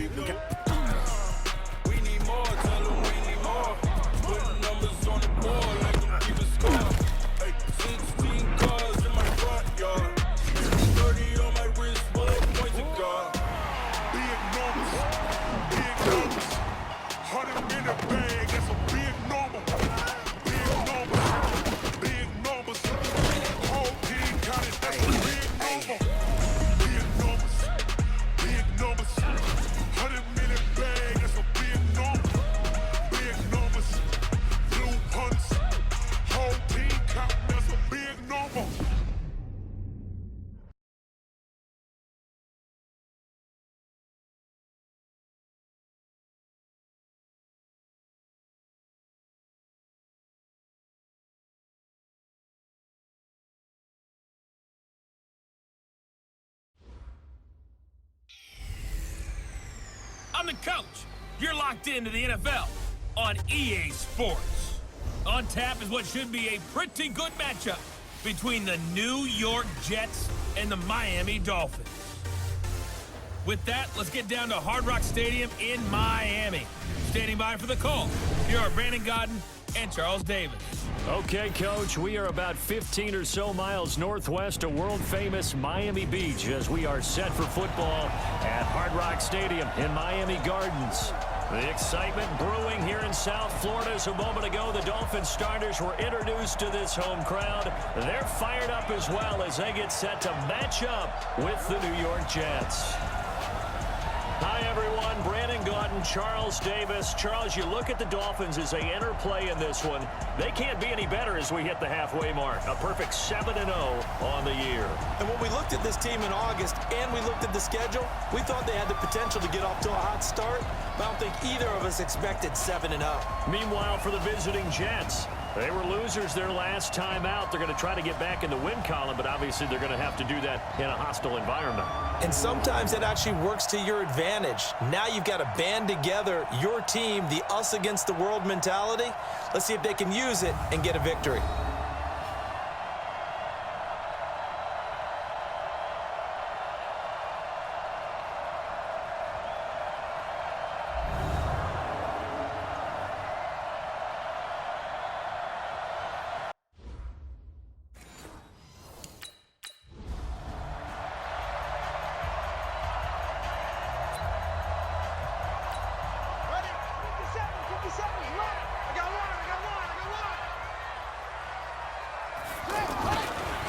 We need more, tell them we need more. Putting numbers on the board like them keep a score. 16 cars in my front yard. 30 on my wrist, full of points of God. Big numbers, 100 in the bag, that's a big number. Big numbers, whole team counted, that's a big number. Big numbers, 100 million bag, that's a big number. Big numbers, blue punts, whole team counting, that's a big number. I'm the coach. You're locked into the NFL on EA Sports. On tap is what should be a pretty good matchup between the New York Jets and the Miami Dolphins. With that, let's get down to Hard Rock Stadium in Miami. Standing by for the call, here are Brandon Godden and Charles Davis. Okay, Coach, we are about 15 or so miles northwest of world-famous Miami Beach as we are set for football at Hard Rock Stadium in Miami Gardens. The excitement brewing here in South Florida. As a moment ago, the Dolphins starters were introduced to this home crowd. They're fired up as well as they get set to match up with the New York Jets. Hi, everyone. Brandon Godden, Charles Davis. Charles, you look at the Dolphins as they enter play in this one. They can't be any better as we hit the halfway mark. A perfect 7-0 on the year. And when we looked at this team in August and we looked at the schedule, we thought they had the potential to get off to a hot start. But I don't think either of us expected 7-0. Meanwhile, for the visiting Jets, they were losers their last time out. They're going to try to get back in the win column, but obviously they're going to have to do that in a hostile environment. And sometimes it actually works to your advantage. Now you've got to band together your team, the us against the world mentality. Let's see if they can use it and get a victory.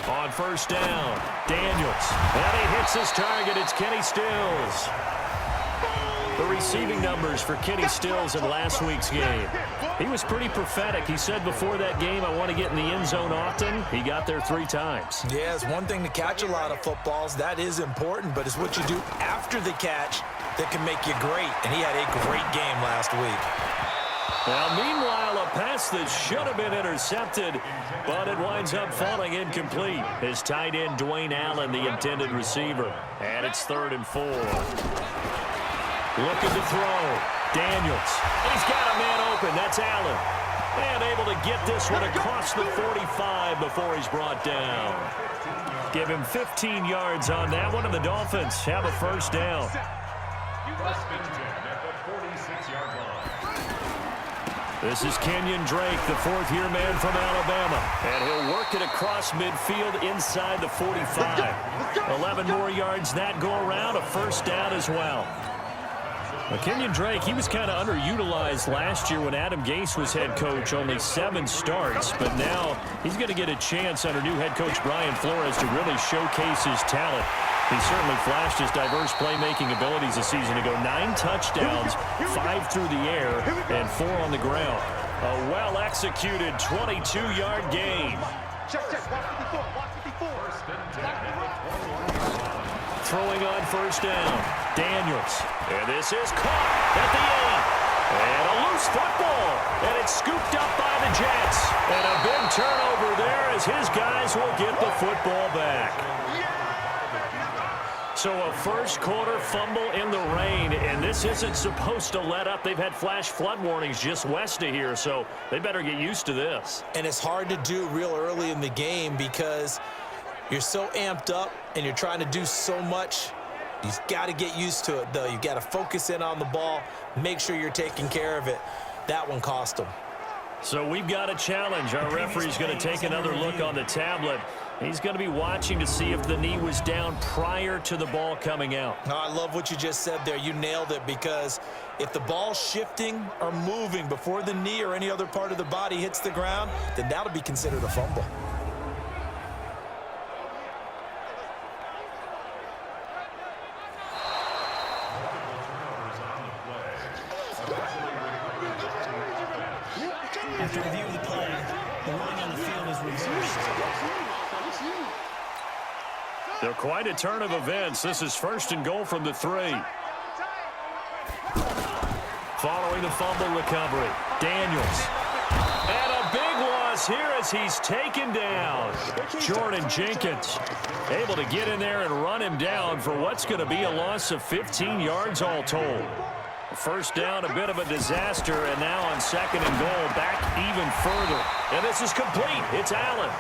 On first down, Daniels. And he hits his target. It's Kenny Stills. The receiving numbers for Kenny Stills in last week's game. He was pretty prophetic. He said before that game, I want to get in the end zone often. He got there 3 times. Yeah, it's one thing to catch a lot of footballs. That is important, but it's what you do after the catch that can make you great. And he had a great game last week. Now, meanwhile, a pass that should have been intercepted, but it winds up falling incomplete. His tight end, Dwayne Allen, the intended receiver. And it's 3rd and 4. Looking to throw. Daniels. He's got a man open. That's Allen. And able to get this one across the 45 before he's brought down. Give him 15 yards on that one, and the Dolphins have a first down. This is Kenyon Drake, the 4th-year man from Alabama. And he'll work it across midfield inside the 45. 11 more yards that go around, a first down as well. Now, Kenyon Drake, he was kind of underutilized last year when Adam Gase was head coach, only 7 starts. But now he's going to get a chance under new head coach Brian Flores to really showcase his talent. He certainly flashed his diverse playmaking abilities a season ago. 9 touchdowns, 5 through the air, and 4 on the ground. A well-executed 22-yard gain. Throwing on first down, Daniels. And this is caught at the 8. And a loose football. And it's scooped up by the Jets. And a big turnover there as his guys will get the football back. So a first-quarter fumble in the rain, and this isn't supposed to let up. They've had flash flood warnings just west of here, so they better get used to this. And it's hard to do real early in the game because you're so amped up and you're trying to do so much. He's got to get used to it, though. You've got to focus in on the ball, make sure you're taking care of it. That one cost him. So we've got a challenge. Our referee's going to take another look on the tablet. He's going to be watching to see if the knee was down prior to the ball coming out. No, I love what you just said there. You nailed it, because if the ball's shifting or moving before the knee or any other part of the body hits the ground, then that'll be considered a fumble. After review of the play, the ruling on the field is reversed. They're quite a turn of events. This is 1st and goal from the 3. Following the fumble recovery, Daniels. And a big loss here as he's taken down. Jordan Jenkins able to get in there and run him down for what's going to be a loss of 15 yards all told. First down, a bit of a disaster, and now on 2nd and goal, back even further. And this is complete. It's Allen.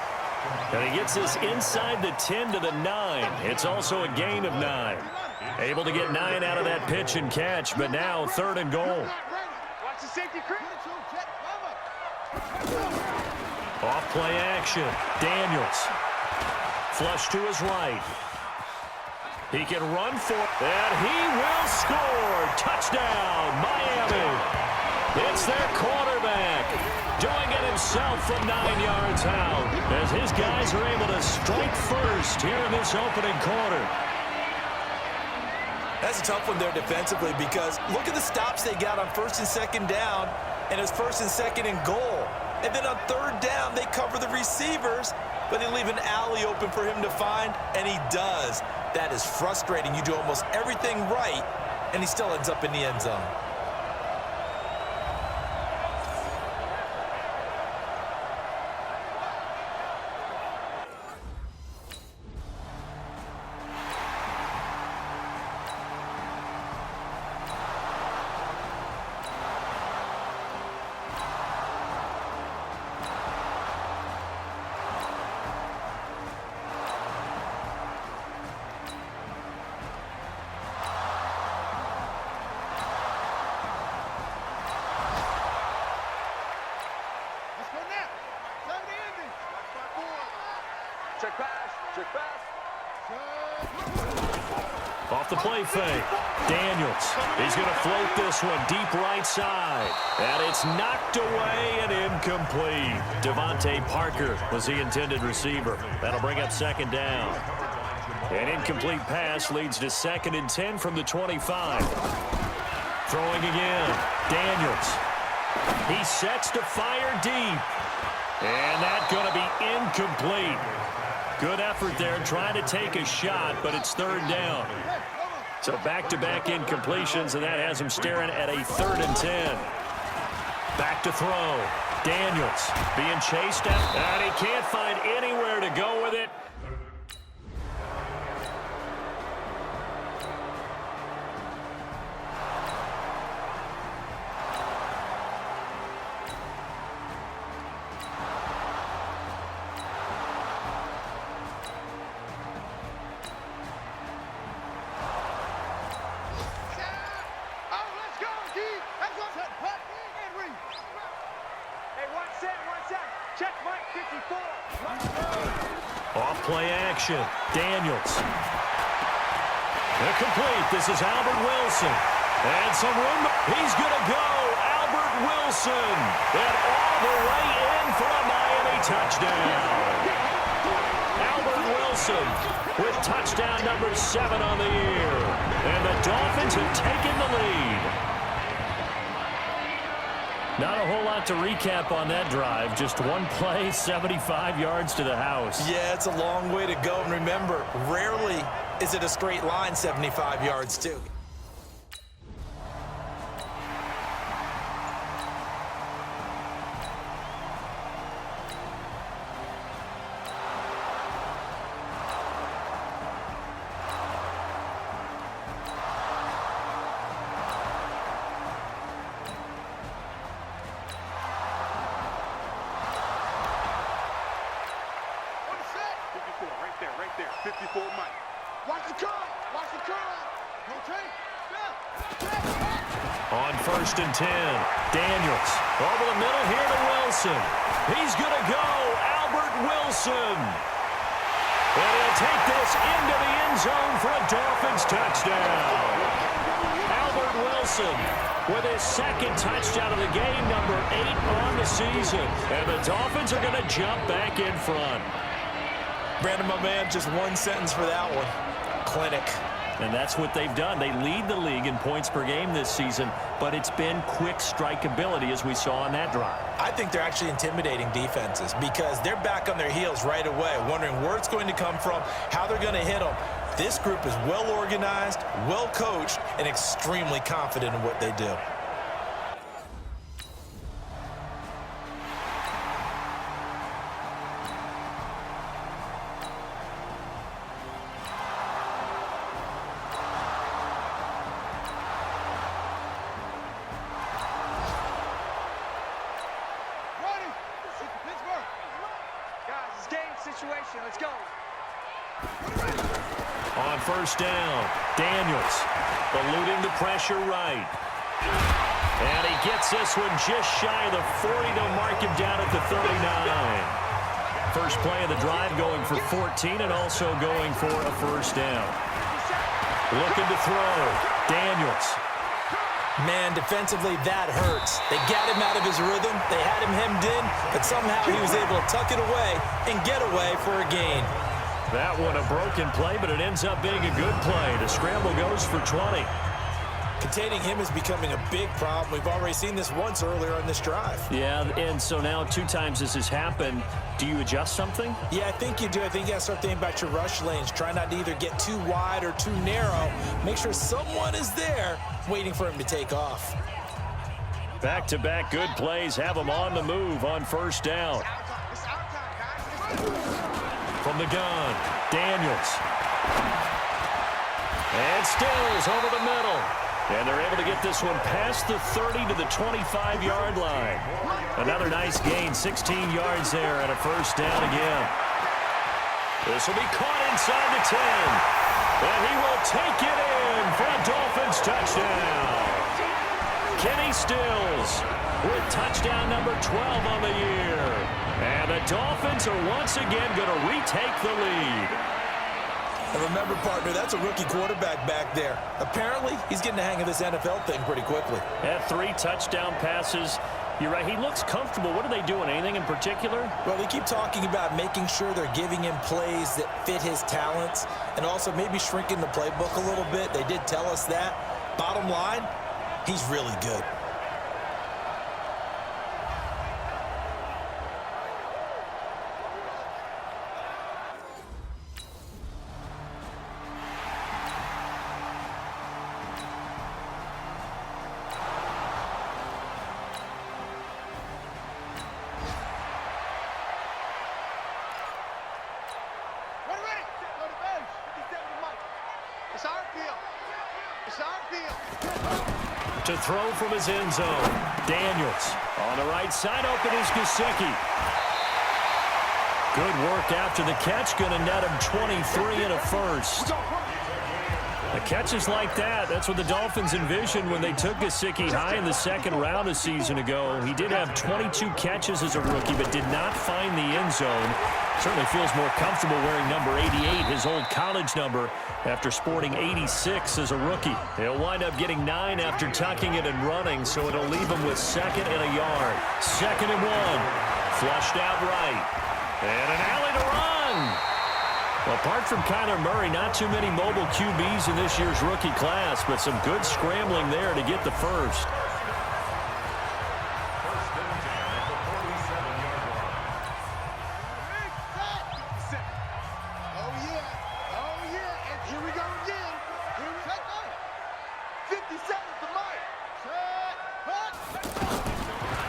And he gets this inside the 10 to the 9. It's also a gain of 9. Able to get 9 out of that pitch and catch, but now 3rd and goal. Watch the safety creep. Off play action. Daniels. Flush to his right. He can run for it, and he will score. Touchdown, Miami. It's their quarterback doing it himself from 9 yards out as his guys are able to strike first here in this opening quarter. That's a tough one there defensively, because look at the stops they got on 1st and 2nd down, and it's 1st and 2nd and goal. And then on 3rd down, they cover the receivers, but they leave an alley open for him to find, and he does. That is frustrating. You do almost everything right, and he still ends up in the end zone. Check pass. Check pass. Off the play fake. Daniels. He's going to float this one deep right side. And it's knocked away and incomplete. Devontae Parker was the intended receiver. That'll bring up 2nd down. An incomplete pass leads to 2nd and 10 from the 25. Throwing again. Daniels. He sets to fire deep. And that's going to be incomplete. Good effort there, trying to take a shot, but it's 3rd down. So back-to-back incompletions, and that has him staring at a 3rd and 10. Back to throw. Daniels being chased out, and he can't find anywhere to go with it. Off play action. Daniels. Incomplete. This is Albert Wilson. And some room. He's going to go. Albert Wilson. And all the way in for a Miami touchdown. Albert Wilson with touchdown number 7 on the year. And the Dolphins have taken the lead. Not a whole lot to recap on that drive. Just one play, 75 yards to the house. Yeah, it's a long way to go. And remember, rarely is it a straight line 75 yards, too. Right there. 54 Mike. Watch the curl. Watch the curl. 1st and 10. Daniels over the middle here to Wilson. He's going to go. Albert Wilson. And he'll take this into the end zone for a Dolphins touchdown. Albert Wilson with his second touchdown of the game, number 8 on the season. And the Dolphins are going to jump back in front. Brandon, my man, just one sentence for that one. Clinic. And that's what they've done. They lead the league in points per game this season, but it's been quick strikeability as we saw on that drive. I think they're actually intimidating defenses because they're back on their heels right away, wondering where it's going to come from, how they're going to hit them. This group is well organized, well coached, and extremely confident in what they do. Situation. Let's go. On 1st down, Daniels eluding the pressure right. And he gets this one just shy of the 40. They'll mark him down at the 39. First play of the drive going for 14 and also going for a 1st down. Looking to throw. Daniels. Man, defensively, that hurts. They got him out of his rhythm. They had him hemmed in, but somehow he was able to tuck it away and get away for a gain. That one a broken play, but it ends up being a good play. The scramble goes for 20. Containing him is becoming a big problem. We've already seen this once earlier on this drive. Yeah, and so now 2 times this has happened. Do you adjust something? Yeah, I think you do. I think you got to start thinking about your rush lanes. Try not to either get too wide or too narrow. Make sure someone is there waiting for him to take off. Back-to-back good plays have him on the move on 1st down. From the gun, Daniels. And Stills over the middle. And they're able to get this one past the 30 to the 25-yard line. Another nice gain, 16 yards there and a 1st down again. This will be caught inside the 10. And he will take it in for a Dolphins touchdown. Kenny Stills with touchdown number 12 on the year. And the Dolphins are once again going to retake the lead. And remember, partner, that's a rookie quarterback back there. Apparently, he's getting the hang of this NFL thing pretty quickly. Had 3 touchdown passes. You're right, he looks comfortable. What are they doing? Anything in particular? Well, they keep talking about making sure they're giving him plays that fit his talents and also maybe shrinking the playbook a little bit. They did tell us that. Bottom line, he's really good. To throw from his end zone. Daniels on the right side, open is Gesicki. Good work after the catch, going to net him 23 and a 1st. The catches like that, that's what the Dolphins envisioned when they took Gesicki high in the 2nd round a season ago. He did have 22 catches as a rookie, but did not find the end zone. Certainly feels more comfortable wearing number 88, his old college number, after sporting 86 as a rookie. He'll wind up getting 9 after tucking it and running, so it'll leave him with 2nd and a yard. 2nd and 1. Flushed out right. And an alley to run. Apart from Kyler Murray, not too many mobile QBs in this year's rookie class, but some good scrambling there to get the 1st.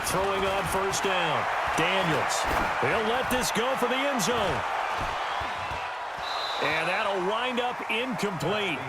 Throwing on 1st down. Daniels. He'll let this go for the end zone. And that'll wind up incomplete.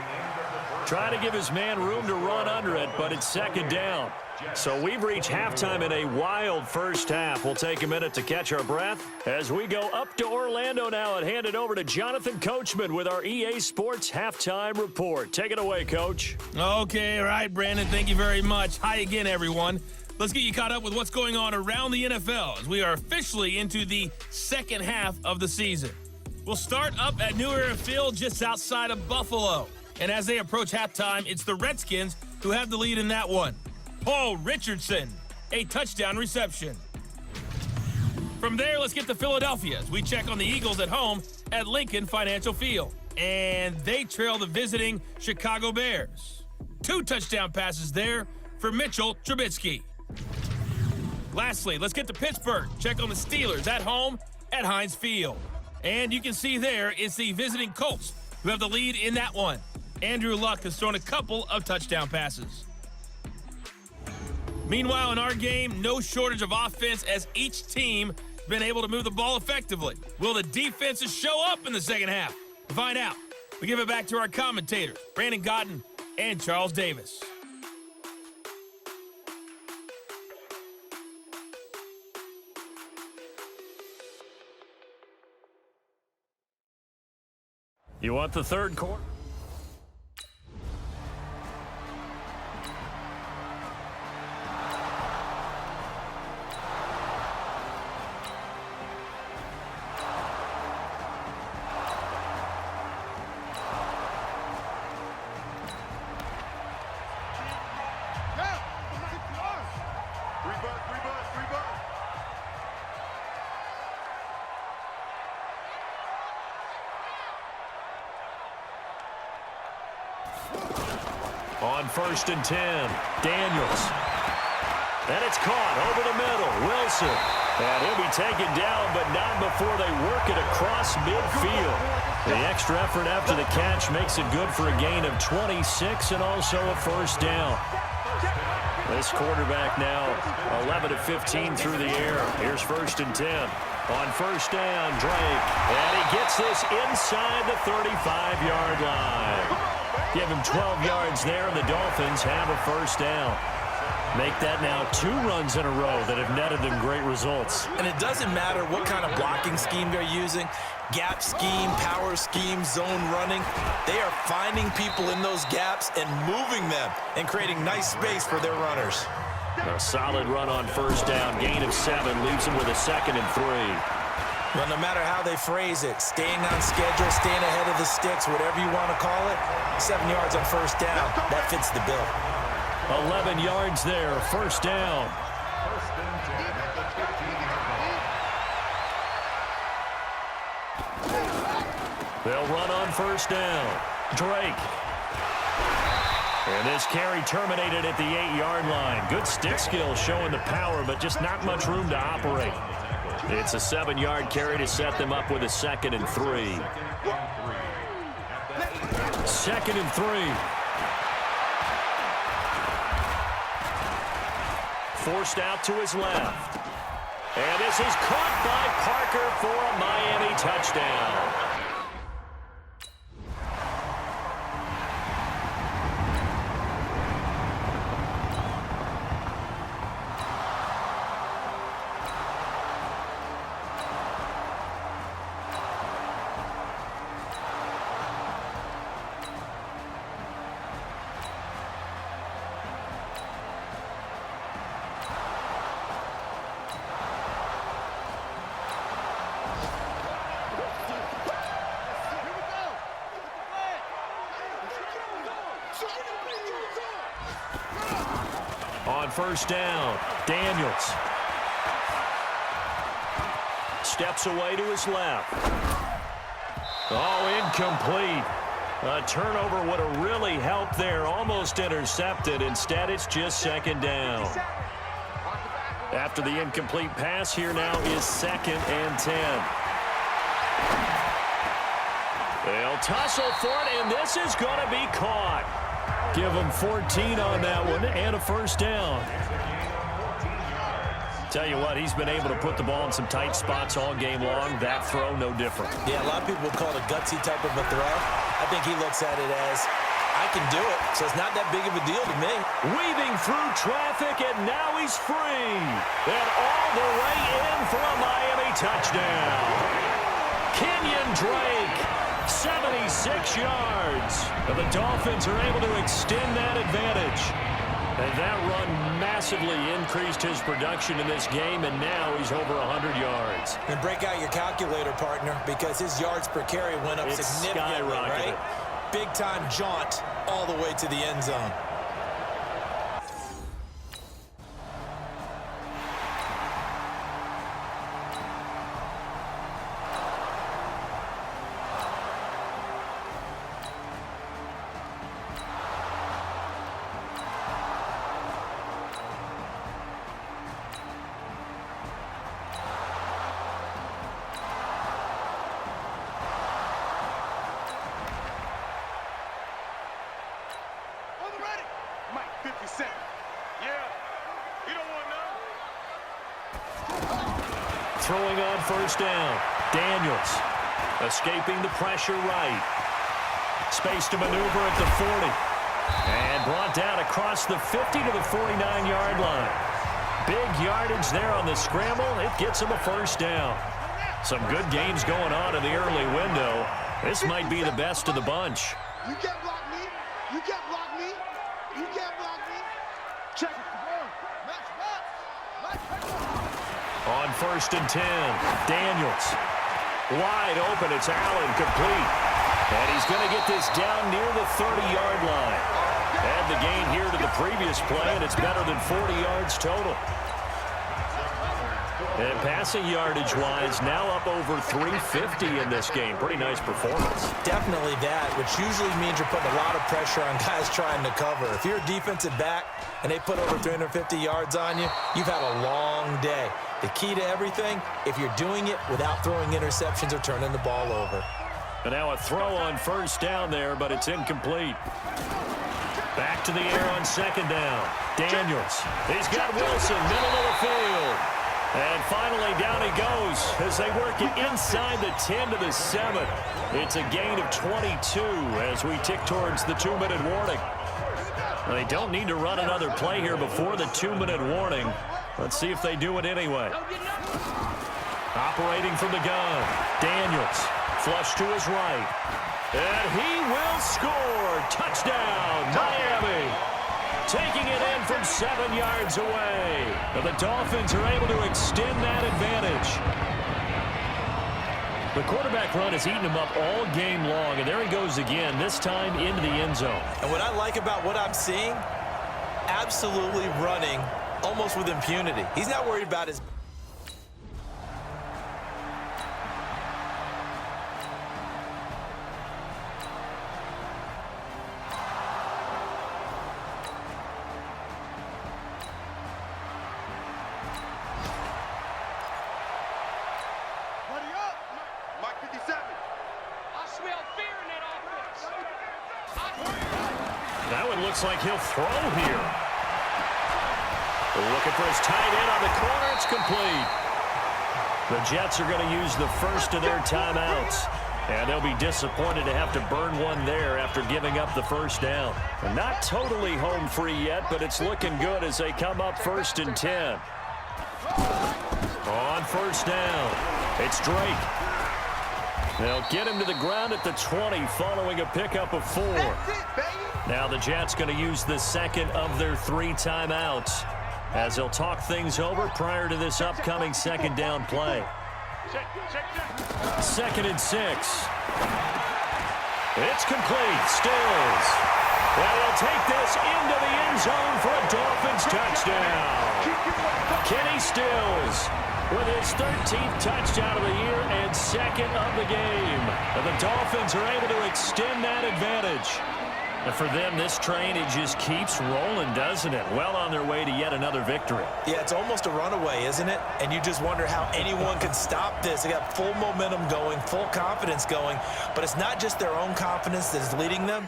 Trying to give his man room to run under it, but it's second down. So we've reached halftime in a wild first half. We'll take a minute to catch our breath as we go up to Orlando now and hand it over to Jonathan Coachman with our EA Sports Halftime Report. Take it away, Coach. Okay, all right, Brandon, thank you very much. Hi again, everyone. Let's get you caught up with what's going on around the NFL as we are officially into the second half of the season. We'll start up at New Era Field just outside of Buffalo. And as they approach halftime, it's the Redskins who have the lead in that one. Paul Richardson, a touchdown reception. From there, let's get to Philadelphia as we check on the Eagles at home at Lincoln Financial Field. And they trail the visiting Chicago Bears. 2 touchdown passes there for Mitchell Trubisky. Lastly, let's get to Pittsburgh. Check on the Steelers at home at Heinz Field. And you can see there it's the visiting Colts who have the lead in that one. Andrew Luck has thrown a couple of touchdown passes. Meanwhile, in our game, no shortage of offense as each team has been able to move the ball effectively. Will the defenses show up in the second half? To find out, we give it back to our commentators, Brandon Gotten and Charles Davis. You want the third quarter? On 1st and 10, Daniels. And it's caught over the middle. Wilson. And he'll be taken down, but not before they work it across midfield. The extra effort after the catch makes it good for a gain of 26 and also a first down. This quarterback now 11 of 15 through the air. Here's 1st and 10. On 1st down, Drake. And he gets this inside the 35-yard line. Give him 12 yards there, and the Dolphins have a first down. Make that now 2 runs in a row that have netted them great results. And it doesn't matter what kind of blocking scheme they're using, gap scheme, power scheme, zone running. They are finding people in those gaps and moving them and creating nice space for their runners. A solid run on 1st down. Gain of 7 leaves them with a 2nd and 3. Well, no matter how they phrase it, staying on schedule, staying ahead of the sticks, whatever you want to call it, 7 yards on 1st down, that fits the bill. 11 yards there, 1st down. They'll run on 1st down. Drake. And this carry terminated at the 8-yard line. Good stick skill showing the power, but just not much room to operate. It's a 7-yard carry to set them up with a 2nd and 3. 2nd and 3. Forced out to his left. And this is caught by Parker for a Miami touchdown. On 1st down, Daniels. Steps away to his left. Oh, incomplete. A turnover would have really helped there. Almost intercepted. Instead, it's just 2nd down. After the incomplete pass, here now is 2nd and 10. They'll tussle for it, and this is going to be caught. Give them 14 on that one and a 1st down. Tell you what, he's been able to put the ball in some tight spots all game long. That throw, no different. Yeah, a lot of people would call it a gutsy type of a throw. I think he looks at it as, I can do it, so it's not that big of a deal to me. Weaving through traffic, and now he's free. And all the way in for a Miami touchdown. Kenyon Drake, 76 yards. And the Dolphins are able to extend that advantage. And that run massively increased his production in this game, and now he's over 100 yards. And break out your calculator, partner, because his yards per carry went up significantly, right? Big-time jaunt all the way to the end zone. Throwing on first down. Daniels escaping the pressure right. Space to maneuver at the 40. And brought down across the 50 to the 49-yard line. Big yardage there on the scramble. It gets him a first down. Some good games going on in the early window. This might be the best of the bunch. You can't block me. You can't block me. You can't block me. Check it. On first and 10, Daniels. Wide open, it's Allen, complete. And he's going to get this down near the 30-yard line. Add the gain here to the previous play, and it's better than 40 yards total. And passing yardage-wise, now up over 350 in this game. Pretty nice performance. Definitely that, which usually means you're putting a lot of pressure on guys trying to cover. If you're a defensive back and they put over 350 yards on you, you've had a long day. The key to everything, if you're doing it without throwing interceptions or turning the ball over. And now a throw on first down there, but it's incomplete. Back to the air on second down. Daniels. He's got Wilson, middle of the field. And finally down he goes as they work it inside the 10 to the 7. It's a gain of 22 as we tick towards the 2-minute warning. They don't need to run another play here before the 2-minute warning. Let's see if they do it anyway. Operating from the gun. Daniels. Flush to his right. And he will score. Touchdown, Miami. Taking it in from 7 yards away. And the Dolphins are able to extend that advantage. The quarterback run has eaten him up all game long, and there he goes again, this time into the end zone. And what I like about what I'm seeing, absolutely running almost with impunity. He's not worried about his... Looks like he'll throw here. Looking for his tight end on the corner. It's complete. The Jets are going to use the first of their timeouts. And they'll be disappointed to have to burn one there after giving up the first down. They're not totally home free yet, but it's looking good as they come up first and 10. On first down, it's Drake. They'll get him to the ground at the 20 following a pickup of 4. Now the Jets going to use the second of their 3 timeouts as they'll talk things over prior to this upcoming second down play. Second and 6. It's complete. Stills. And he'll take this into the end zone for a Dolphins touchdown. Kenny Stills with his 13th touchdown of the year and second of the game. And the Dolphins are able to extend that advantage. And for them, this train, it just keeps rolling, doesn't it? Well on their way to yet another victory. Yeah, it's almost a runaway, isn't it? And you just wonder how anyone can stop this. They got full momentum going, full confidence going. But it's not just their own confidence that's leading them.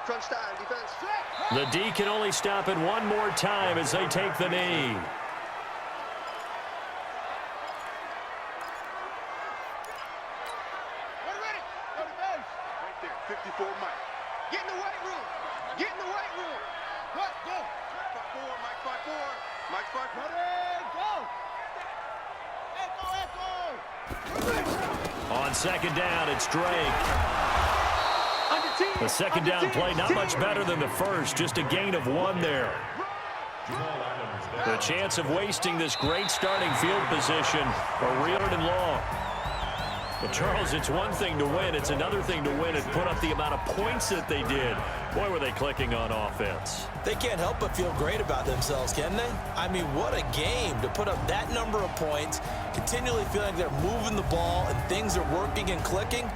crunch time, defense. The D can only stop it one more time as they take the knee. Ready. Go to base. Right there, 54 Mike. Get in the weight room. Get in the weight room. What? Go. Mike 5-4, Mike 5-4. Mike 5-4. Ready, go. Echo. On second down, it's Drake. The second down play not much better than the first, just a gain of 1 there. The chance of wasting this great starting field position are real and long. But, Charles, it's one thing to win. It's another thing to win and put up the amount of points that they did. Boy, were they clicking on offense. They can't help but feel great about themselves, can they? I mean, what a game to put up that number of points, continually feeling they're moving the ball and things are working and clicking.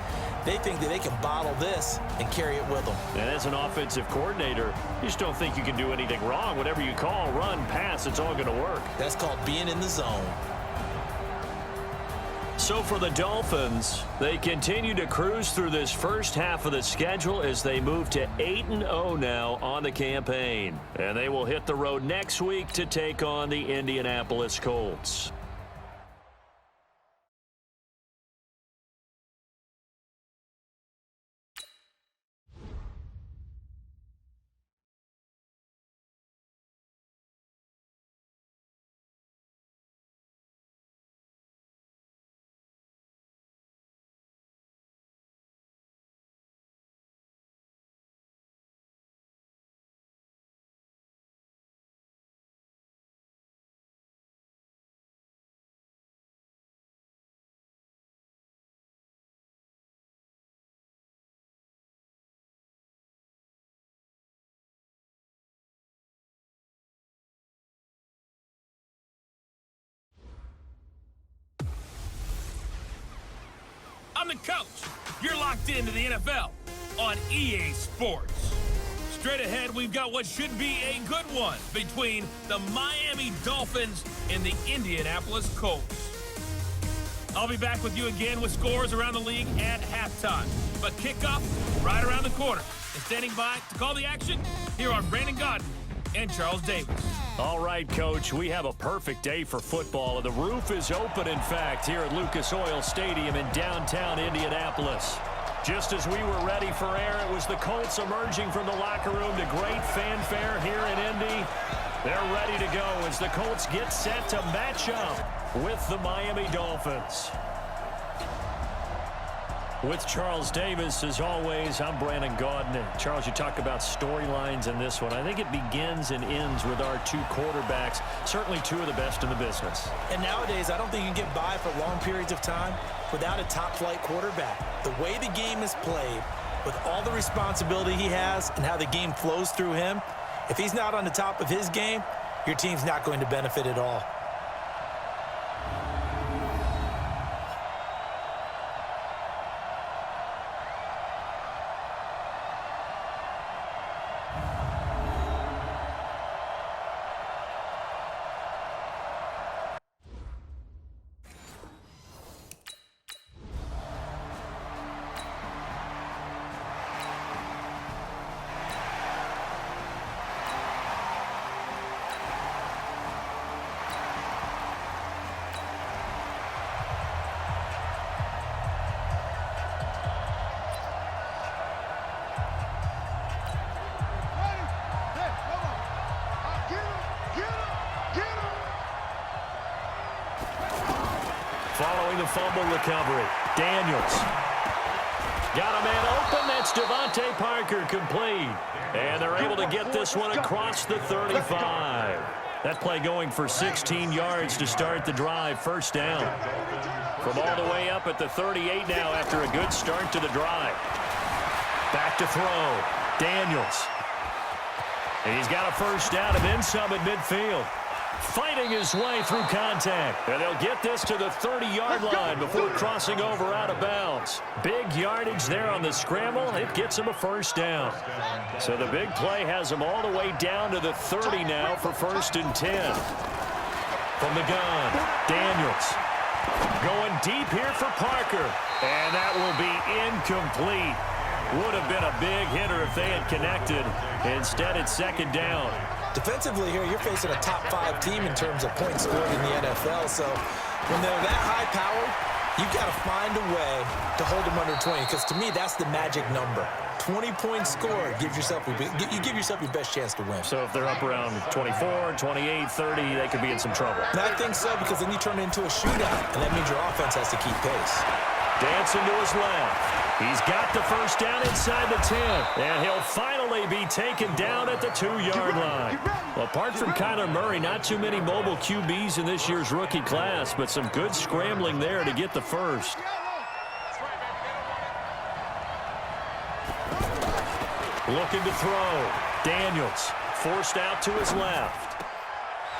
They think that they can bottle this and carry it with them. And as an offensive coordinator, you just don't think you can do anything wrong. Whatever you call, run, pass, it's all going to work. That's called being in the zone. So for the Dolphins, they continue to cruise through this first half of the schedule as they move to 8-0 now on the campaign. And they will hit the road next week to take on the Indianapolis Colts. I'm the coach. You're locked into the NFL on EA Sports. Straight ahead, we've got what should be a good one between the Miami Dolphins and the Indianapolis Colts. I'll be back with you again with scores around the league at halftime. But kickoff right around the corner. And standing by to call the action, here are Brandon Godden and Charles Davis. All right, Coach, we have a perfect day for football. The roof is open, in fact, here at Lucas Oil Stadium in downtown Indianapolis. Just as we were ready for air, it was the Colts emerging from the locker room to great fanfare here in Indy. They're ready to go as the Colts get set to match up with the Miami Dolphins. With Charles Davis, as always, I'm Brandon Gaudin. Charles, you talk about storylines in this one. I think it begins and ends with our two quarterbacks, certainly two of the best in the business. And nowadays, I don't think you can get by for long periods of time without a top-flight quarterback. The way the game is played, with all the responsibility he has and how the game flows through him, if he's not on the top of his game, your team's not going to benefit at all. Following the fumble recovery, Daniels. Got a man open. That's Devontae Parker complete. And they're able to get this one across the 35. That play going for 16 yards to start the drive. First down. From all the way up at the 38 now after a good start to the drive. Back to throw. Daniels. And he's got a first down and then some at midfield. Fighting his way through contact. And they'll get this to the 30-yard line before crossing over out of bounds. Big yardage there on the scramble. It gets him a first down. So the big play has him all the way down to the 30 now for 1st and 10. From the gun, Daniels. Going deep here for Parker. And that will be incomplete. Would have been a big hitter if they had connected. Instead, it's second down. Defensively here, you're facing a top 5 team in terms of points scored in the NFL. So when they're that high-powered, you've got to find a way to hold them under 20, because to me, that's the magic number. 20 points scored gives yourself you give yourself your best chance to win. So if they're up around 24, 28, 30, they could be in some trouble. And I think so, because then you turn it into a shootout, and that means your offense has to keep pace. Dancing to his left. He's got the first down inside the 10. And he'll finally be taken down at the 2-yard line. Apart from Kyler Murray, not too many mobile QBs in this year's rookie class, but some good scrambling there to get the first. Looking to throw. Daniels forced out to his left.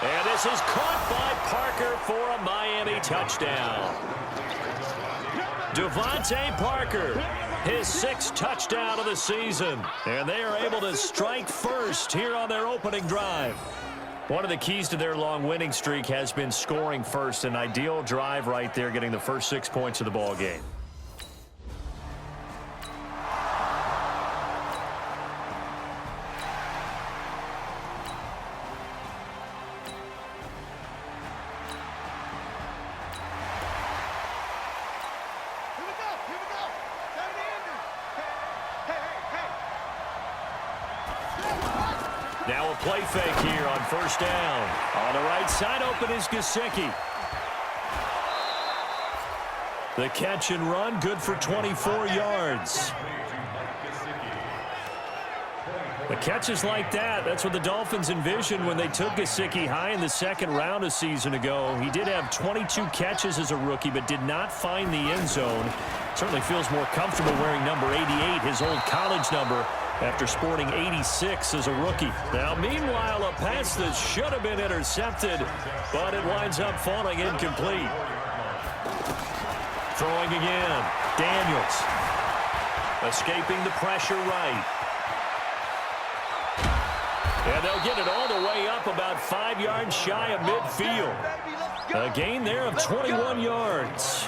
And this is caught by Parker for a Miami touchdown. Devontae Parker, his 6th touchdown of the season. And they are able to strike first here on their opening drive. One of the keys to their long winning streak has been scoring first. An ideal drive right there, getting the first 6 points of the ball game. Now a play fake here on first down. On the right side, open is Gesicki. The catch and run, good for 24 yards. The catches like that, that's what the Dolphins envisioned when they took Gesicki high in the 2nd round a season ago. He did have 22 catches as a rookie, but did not find the end zone. Certainly feels more comfortable wearing number 88, his old college number, after sporting 86 as a rookie. Now, meanwhile, a pass that should have been intercepted, but it winds up falling incomplete. Throwing again. Daniels. Escaping the pressure right. And they'll get it all the way up about 5 yards shy of midfield. A gain there of 21 yards.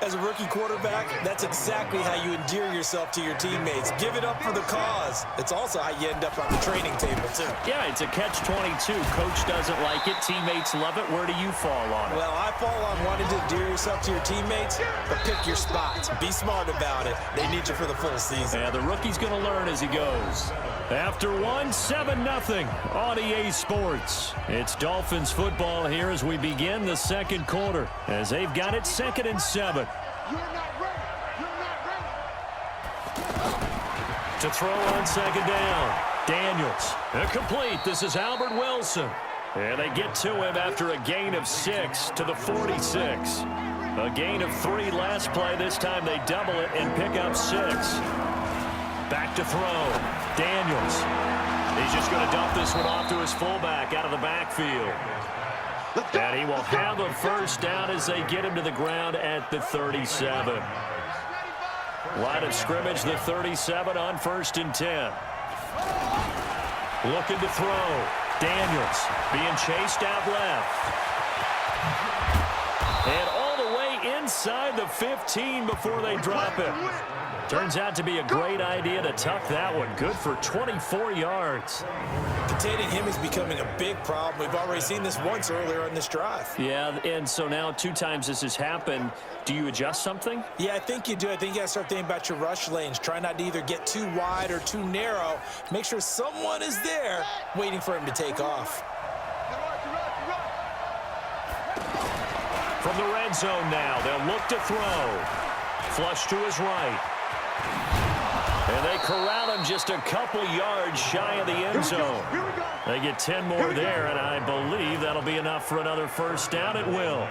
As a rookie quarterback, that's exactly how you endear yourself to your teammates. Give it up for the cause. It's also how you end up on the training table, too. Yeah, it's a catch-22. Coach doesn't like it. Teammates love it. Where do you fall on it? Well, I fall on wanting to endear yourself to your teammates, but pick your spots. Be smart about it. They need you for the full season. Yeah, the rookie's going to learn as he goes. After 7-0 on EA Sports. It's Dolphins football here as we begin the 2nd quarter, as they've got it 2nd and 7. To throw on 2nd down. Daniels. Incomplete. This is Albert Wilson. And they get to him after a gain of 6 to the 46. A gain of 3 last play. This time they double it and pick up 6. Back to throw. Daniels. He's just going to dump this one off to his fullback out of the backfield. And he will have a first down as they get him to the ground at the 37. Line of scrimmage, the 37 on 1st and 10. Looking to throw. Daniels being chased out left. And all the way inside the 15 before they drop it. Turns out to be a great idea to tuck that one. Good for 24 yards. Containing him is becoming a big problem. We've already seen this once earlier on this drive. Yeah, and so now 2 times this has happened. Do you adjust something? Yeah, I think you do. I think you got to start thinking about your rush lanes. Try not to either get too wide or too narrow. Make sure someone is there waiting for him to take off. From the red zone now, they'll look to throw. Flush to his right. And they corral him just a couple yards shy of the end zone. They get 10 more there, and I believe that'll be enough for another first down. It will.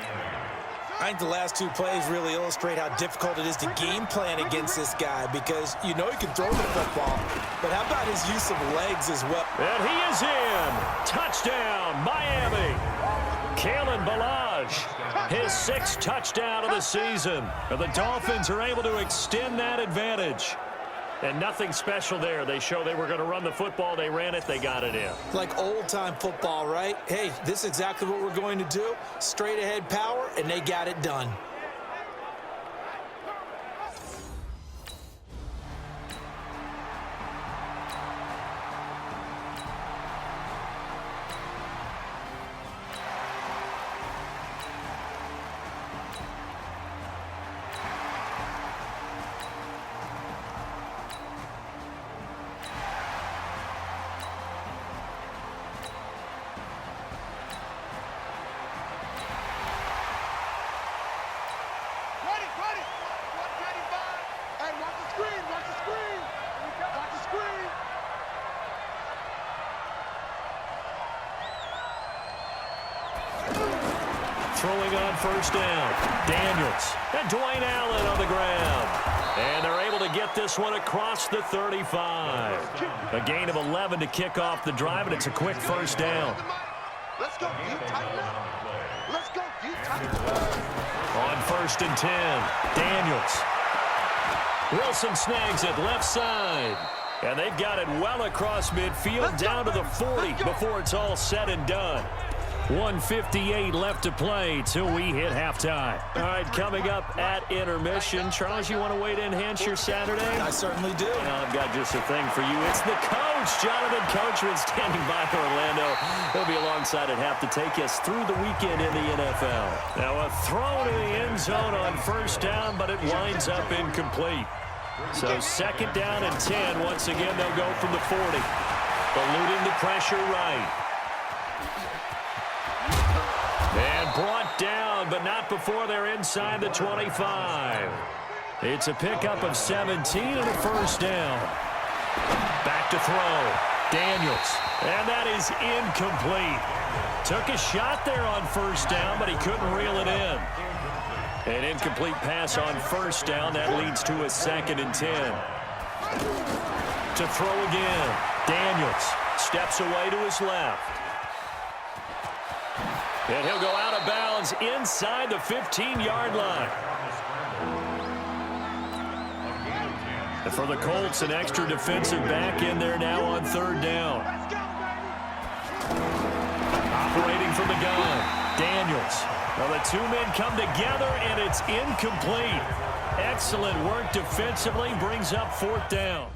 I think the last 2 plays really illustrate how difficult it is to game plan against this guy, because you know he can throw the football, but how about his use of legs as well? And he is in. Touchdown, Miami. Kalen Ballage, his 6th touchdown of the season. And the Dolphins are able to extend that advantage. And nothing special there. They show they were going to run the football. They ran it. They got it in. Like old-time football, right? Hey, this is exactly what we're going to do. Straight-ahead power, and they got it done. Throwing on first down. Daniels and Dwayne Allen on the ground. And they're able to get this one across the 35. A gain of 11 to kick off the drive, and it's a quick first down. Let's go, you tighten up. Let's go, you tighten up. On first and 10, Daniels. Wilson snags it left side. And they've got it well across midfield down to the 40 before it's all said and done. 1:58 left to play till we hit halftime. All right, coming up at intermission. Charles, you want to wait to enhance your Saturday? I certainly do. Well, I've got just a thing for you. It's the coach, Jonathan Coachman, standing by for Orlando. He'll be alongside at half to take us through the weekend in the NFL. Now a throw to the end zone on first down, but it winds up incomplete. So second down and 10. Once again, they'll go from the 40. Eluding the pressure right. And brought down, but not before they're inside the 25. It's a pickup of 17 and a first down. Back to throw. Daniels. And that is incomplete. Took a shot there on first down, but he couldn't reel it in. An incomplete pass on first down. That leads to a second and 10. To throw again. Daniels steps away to his left. And he'll go out of bounds inside the 15-yard line. And for the Colts, an extra defensive back in there now on third down. Operating from the gun, Daniels. Well, the two men come together, and it's incomplete. Excellent work defensively, brings up fourth down.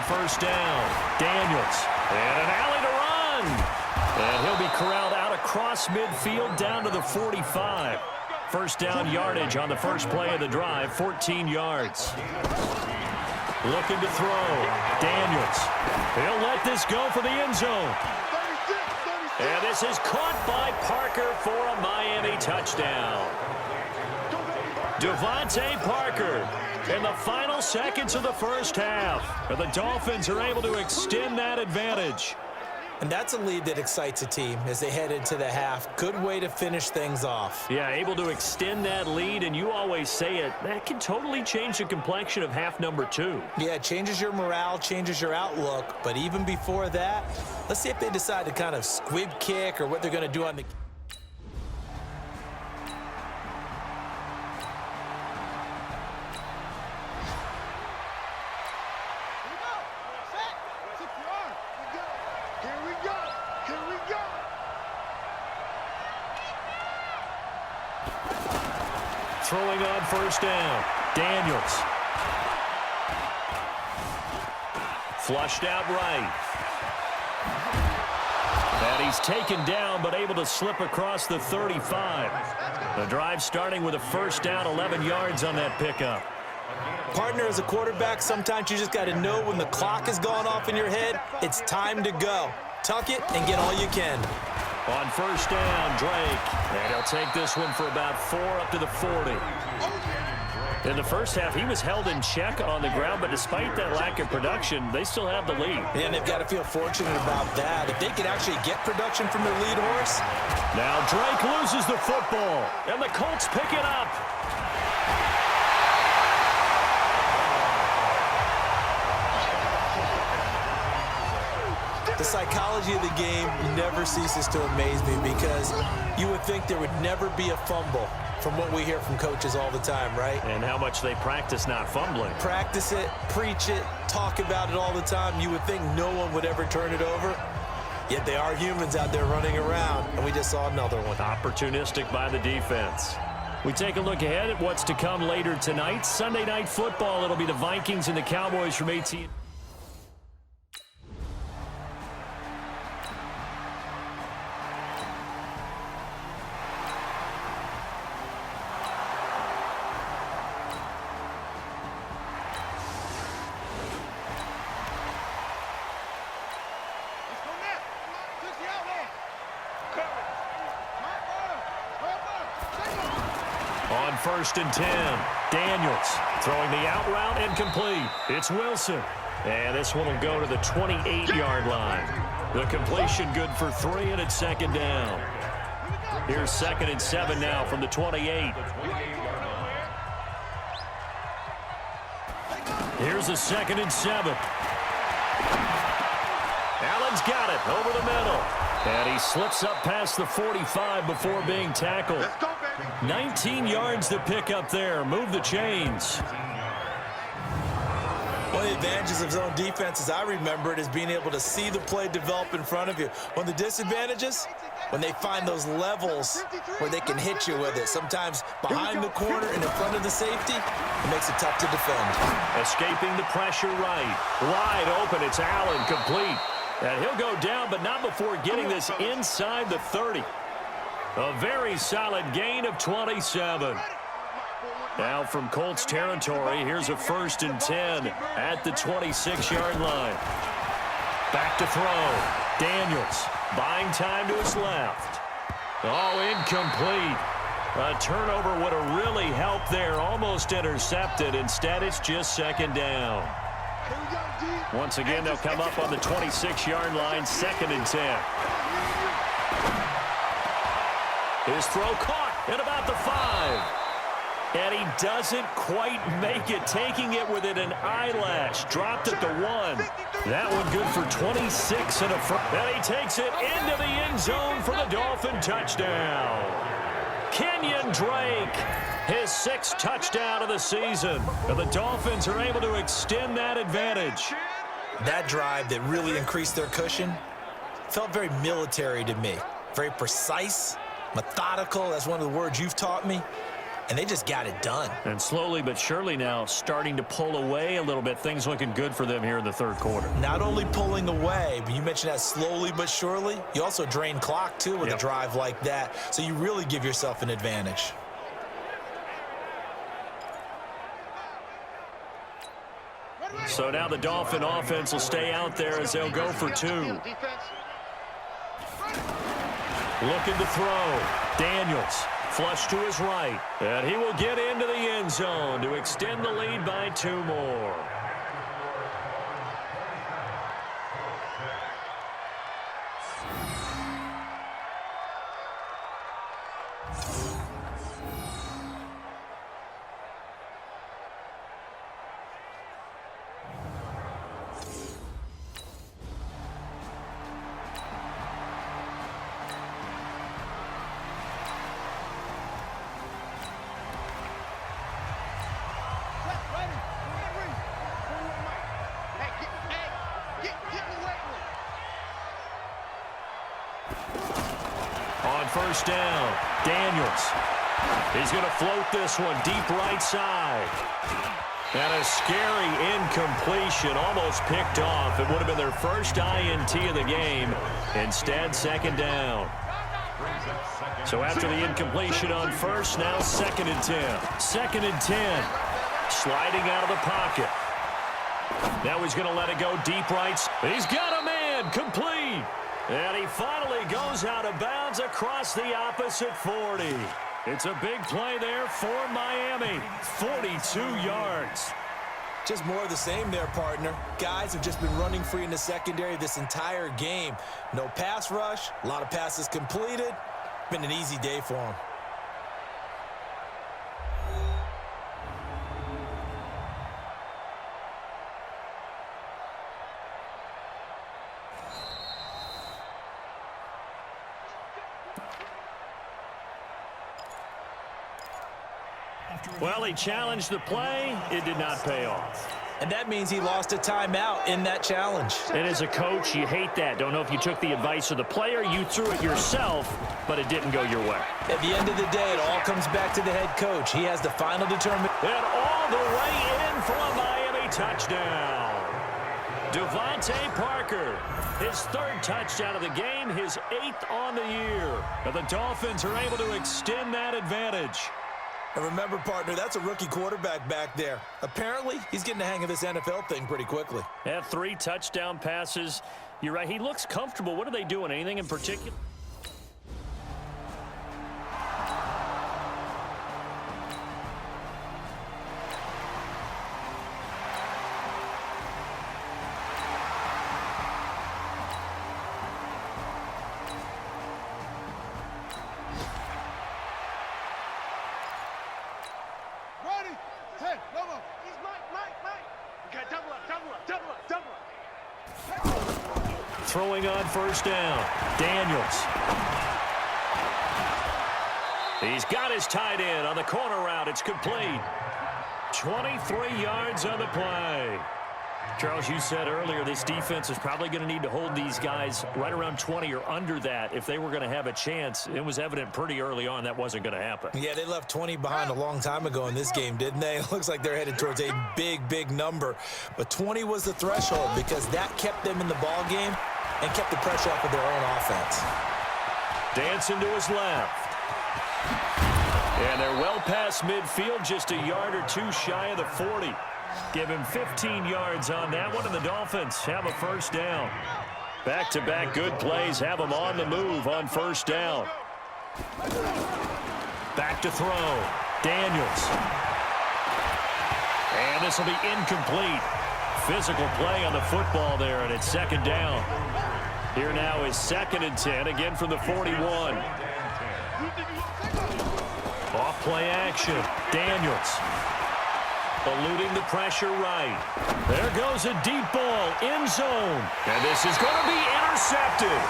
First down, Daniels, and an alley to run. And he'll be corralled out across midfield down to the 45. First down yardage on the first play of the drive, 14 yards. Looking to throw, Daniels. He'll let this go for the end zone. And this is caught by Parker for a Miami touchdown. Devontae Parker. In the final seconds of the first half, the Dolphins are able to extend that advantage. And that's a lead that excites a team as they head into the half. Good way to finish things off. Yeah, able to extend that lead, and you always say it, that can totally change the complexion of half number 2. Yeah, it changes your morale, changes your outlook. But even before that, let's see if they decide to kind of squib kick or what they're going to do on the... Throwing on first down, Daniels. Flushed out right. And he's taken down, but able to slip across the 35. The drive starting with a first down, 11 yards on that pickup. Partner, as a quarterback, sometimes you just got to know when the clock has gone off in your head, it's time to go. Tuck it and get all you can. On first down, Drake. And he'll take this one for about 4 up to the 40. In the first half, he was held in check on the ground, but despite that lack of production, they still have the lead. And they've got to feel fortunate about that. If they could actually get production from their lead horse. Now Drake loses the football, and the Colts pick it up. The psychology of the game never ceases to amaze me because you would think there would never be a fumble from what we hear from coaches all the time, right? And how much they practice not fumbling. Practice it, preach it, talk about it all the time. You would think no one would ever turn it over. Yet they are humans out there running around, and we just saw another one. Opportunistic by the defense. We take a look ahead at what's to come later tonight. Sunday Night Football, it'll be the Vikings and the Cowboys from 18. 1st and 10. Daniels throwing the out route and complete. It's Wilson. And this one will go to the 28-yard line. The completion good for 3, and it's 2nd down. Here's 2nd and 7 now from the 28. Here's a 2nd and 7. Allen's got it over the middle. And he slips up past the 45 before being tackled. 19 yards to pick up there. Move the chains. One of the advantages of zone defense, as I remember it, is being able to see the play develop in front of you. One of the disadvantages, when they find those levels where they can hit you with it. Sometimes behind the corner and in front of the safety, it makes it tough to defend. Escaping the pressure right. Wide open, it's Allen, complete. And he'll go down, but not before getting this inside the 30. A very solid gain of 27. Now from Colts territory, here's a 1st and 10 at the 26-yard line. Back to throw. Daniels buying time to his left. Oh, incomplete. A turnover would have really helped there. Almost intercepted. Instead, it's just 2nd down. Once again, they'll come up on the 26-yard line, 2nd and 10. His throw caught at about the 5. And he doesn't quite make it, taking it within an eyelash. Dropped at the 1. That one good for 26 and a first. And he takes it into the end zone for the Dolphin touchdown. Kenyon Drake, his 6th touchdown of the season. And the Dolphins are able to extend that advantage. That drive that really increased their cushion felt very military to me. Very precise, methodical. That's one of the words you've taught me. And they just got it done. And slowly but surely now starting to pull away a little bit. Things looking good for them here in the 3rd quarter. Not only pulling away, but you mentioned that slowly but surely. You also drain clock, too, with a drive like that. So you really give yourself an advantage. So now the Dolphin offense will stay out there as they'll go for 2. Looking to throw. Daniels. Flush to his right. And he will get into the end zone to extend the lead by 2 more. On 1st down, Daniels. He's going to float this one deep right side. And a scary incompletion, almost picked off. It would have been their first INT of the game. Instead, 2nd down. So after the incompletion on 1st, now 2nd and 10. 2nd and 10. Sliding out of the pocket. Now he's going to let it go deep right. He's got a man, complete. And he finally goes out of bounds across the opposite 40. It's a big play there for Miami. 42 yards. Just more of the same there, partner. Guys have just been running free in the secondary this entire game. No pass rush, a lot of passes completed. Been an easy day for them. Well, he challenged the play. It did not pay off. And that means he lost a timeout in that challenge. And as a coach, you hate that. Don't know if you took the advice of the player, you threw it yourself, but it didn't go your way. At the end of the day, it all comes back to the head coach. He has the final determination. And all the way in for a Miami touchdown. Devontae Parker, his 3rd touchdown of the game, his 8th on the year. And the Dolphins are able to extend that advantage. And remember, partner, that's a rookie quarterback back there. Apparently, he's getting the hang of this NFL thing pretty quickly. Yeah, 3 touchdown passes. You're right. He looks comfortable. What are they doing? Anything in particular? Throwing on first down, Daniels. He's got his tight end on the corner route. It's complete. 23 yards on the play. Charles, you said earlier this defense is probably going to need to hold these guys right around 20 or under that if they were going to have a chance. It was evident pretty early on that wasn't going to happen. Yeah, they left 20 behind a long time ago in this game, didn't they? It looks like they're headed towards a big number. But 20 was the threshold because that kept them in the ball game and kept the pressure off of their own offense. Dancing to his left. And they're well past midfield, just a yard or two shy of the 40. Give him 15 yards on that one, and the Dolphins have a first down. Back-to-back good plays have them on the move on first down. Back to throw. Daniels. And this will be incomplete. Physical play on the football there, and it's second down. Here now is 2nd and 10, again from the 41. Off play action. Daniels. Eluding the pressure right. There goes a deep ball, end zone. And this is going to be intercepted.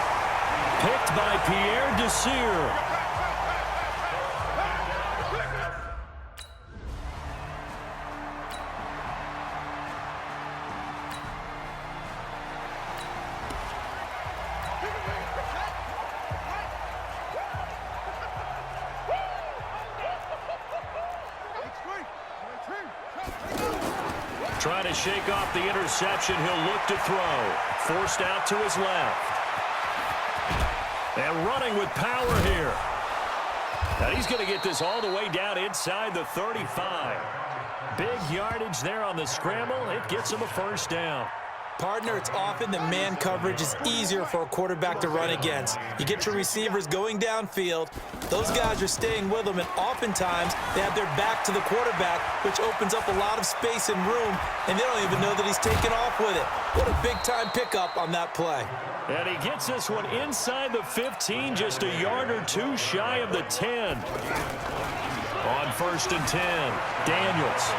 Picked by Pierre Desir. Trying to shake off the interception. He'll look to throw. Forced out to his left. And running with power here. And he's going to get this all the way down inside the 35. Big yardage there on the scramble. It gets him a first down. Partner, it's often that man coverage is easier for a quarterback to run against. You get your receivers going downfield. Those guys are staying with them, and oftentimes they have their back to the quarterback, which opens up a lot of space and room, and they don't even know that he's taken off with it. What a big-time pickup on that play. And he gets this one inside the 15, just a yard or two shy of the 10. On 1st and 10, Daniels.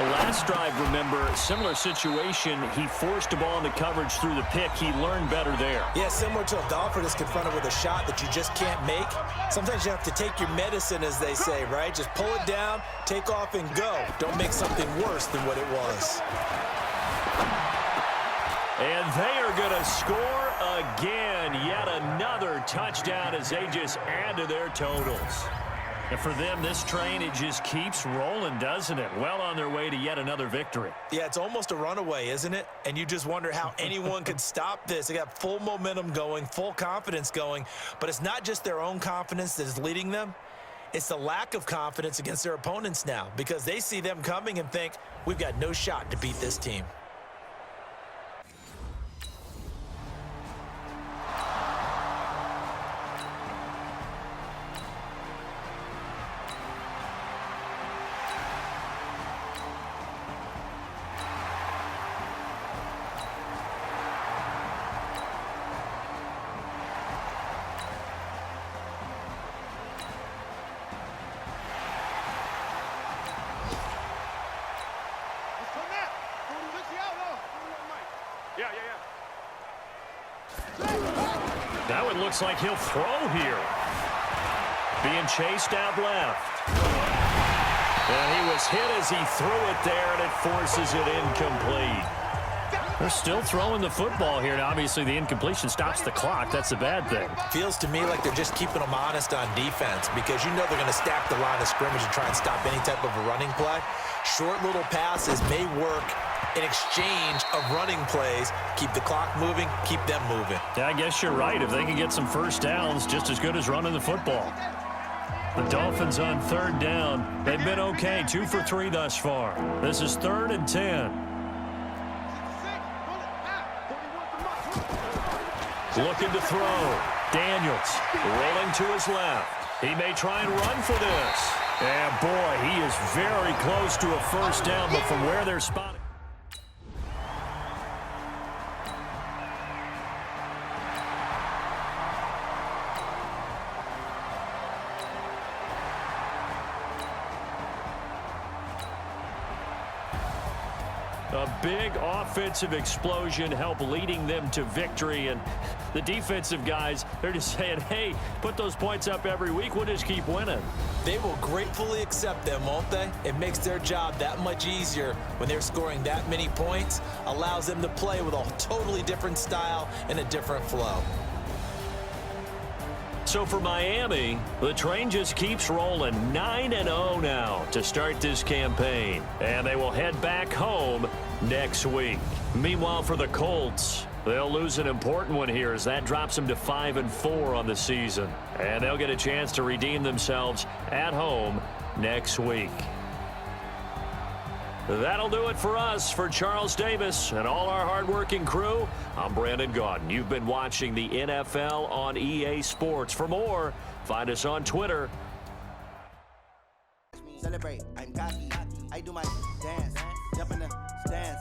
Last drive, remember, similar situation. He forced a ball into coverage through the pick. He learned better there. Yeah, similar to a golfer that's confronted with a shot that you just can't make. Sometimes you have to take your medicine, as they say, right? Just pull it down, take off, and go. Don't make something worse than what it was. And they are going to score again. Yet another touchdown as they just add to their totals. And for them, this train, it just keeps rolling, doesn't it? Well on their way to yet another victory. Yeah, it's almost a runaway, isn't it? And you just wonder how anyone could stop this. They got full momentum going, full confidence going. But it's not just their own confidence that is leading them. It's the lack of confidence against their opponents now because they see them coming and think, we've got no shot to beat this team. Now it looks like he'll throw here. Being chased out left. And he was hit as he threw it there, and it forces it incomplete. They're still throwing the football here, and obviously the incompletion stops the clock. That's a bad thing. Feels to me like they're just keeping them honest on defense because you know they're going to stack the line of scrimmage and try and stop any type of a running play. Short little passes may work in exchange of running plays. Keep the clock moving, keep them moving. Yeah, I guess you're right. If they can get some first downs, just as good as running the football. The Dolphins on 3rd down. They've been okay, 2 for 3 thus far. This is 3rd and 10. Looking to throw. Daniels rolling to his left. He may try and run for this. And boy, he is very close to a first down, but from where they're spotted. A big offensive explosion helped leading them to victory, and the defensive guys, they're just saying, hey, put those points up every week, we'll just keep winning. They will gratefully accept them, won't they? It makes their job that much easier when they're scoring that many points, allows them to play with a totally different style and a different flow. So for Miami, the train just keeps rolling 9-0 now to start this campaign. And they will head back home next week. Meanwhile, for the Colts, they'll lose an important one here as that drops them to 5-4 on the season. And they'll get a chance to redeem themselves at home next week. That'll do it for us. For Charles Davis and all our hardworking crew, I'm Brandon Gaudin. You've been watching the NFL on EA Sports. For more, find us on Twitter. Celebrate, I'm cocky. I do my dance, jump in the stands.